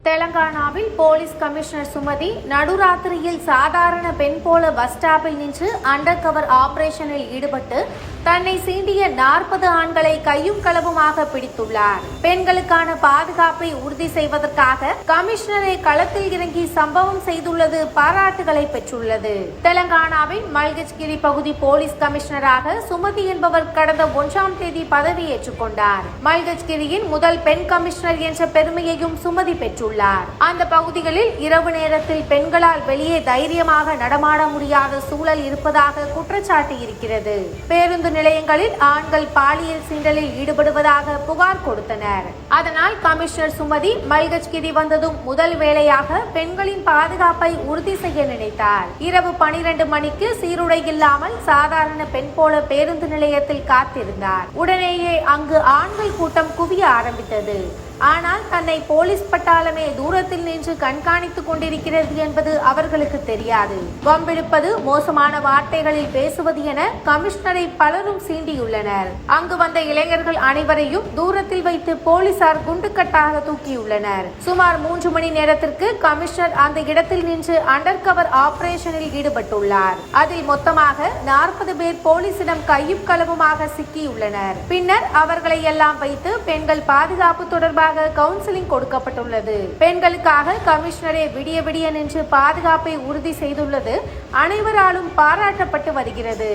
தெலங்கானாவில் police commissioner Sumathi நடுராத்திரியில் சாதாரண பெண் போல பஸ் ஸ்டாப்பில் நின்று அண்டர் கவர் ஆபரேஷனில் ஈடுபட்டு தன்னை சீண்டிய 40 ஆண்களை கையும் களவுமாக பிடித்துள்ளார். பெண்களுக்கான பாதுகாப்பை உறுதி செய்வதற்காக கமிஷனரை களத்தில் இறங்கி சம்பவம் செய்துள்ளது பாராட்டுகளை பெற்றுள்ளது. தெலங்கானாவின் மல்கஜ்கிரி பகுதி போலீஸ் கமிஷனராக சுமதி என்பவர் கடந்த 1ஆம் தேதி பதவியேற்றுக் கொண்டார். மல்கஜ்கிரியின் முதல் பெண் கமிஷனர் என்ற பெருமையையும் சுமதி பெற்றுள்ளார். அந்த பகுதிகளில் இரவு நேரத்தில் பெண்களால் வெளியே தைரியமாக நடமாட முடியாத சூழல் இருப்பதாக குற்றச்சாட்டு இருக்கிறது. பேருந்து நிலையங்களில் ஆண்கள் பாலியல் சீண்டலில் ஈடுபடுவதாக புகார் கொடுத்தனர். அதனால் கமிஷனர் சுமதி மல்கஜ்கிரி வந்ததும் முதல் வேளையாக பெண்களின் பாதுகாப்பை உறுதி செய்ய நினைத்தார். இரவு 12 மணிக்கு சீருடை இல்லாமல் சாதாரண பெண் போல பேருந்து நிலையத்தில் காத்திருந்தார். உடனேயே அங்கு ஆண்கள் கூட்டம் குவிய ஆரம்பித்தது. ஆனால் தன்னை போலீஸ் பட்டாளமே தூரத்தில் நின்று கண்காணித்துக் கொண்டிருக்கிறது என்பது அவர்களுக்கு தெரியாது. வம்பிழுப்பது, மோசமான வார்த்தைகளில் பேசுவது என கமிஷனரை பலரும் சீண்டியுள்ளனர். அங்கு வந்த இளைஞர்கள் அனைவரையும் தூரத்தில் வைத்து போலீசார் குண்டுக்கட்டாக தூக்கியுள்ளனர். சுமார் 3 மணி நேரத்திற்கு கமிஷனர் அந்த இடத்தில் நின்று அண்டர் கவர் ஆபரேஷனில் ஈடுபட்டுள்ளார். அதில் மொத்தமாக 40 பேர் போலீசிடம் கையும் களவுமாக சிக்கியுள்ளனர். பின்னர் அவர்களை எல்லாம் வைத்து பெண்கள் பாதுகாப்பு தொடர்பாக கவுன்சிலிங் கொடுக்கப்பட்டுள்ளது. பெண்களுக்காக கமிஷனரே விடிய விடிய நின்று பாதுகாப்பை உறுதி செய்துள்ளது அனைவராலும் பாராட்டப்பட்டு வருகிறது.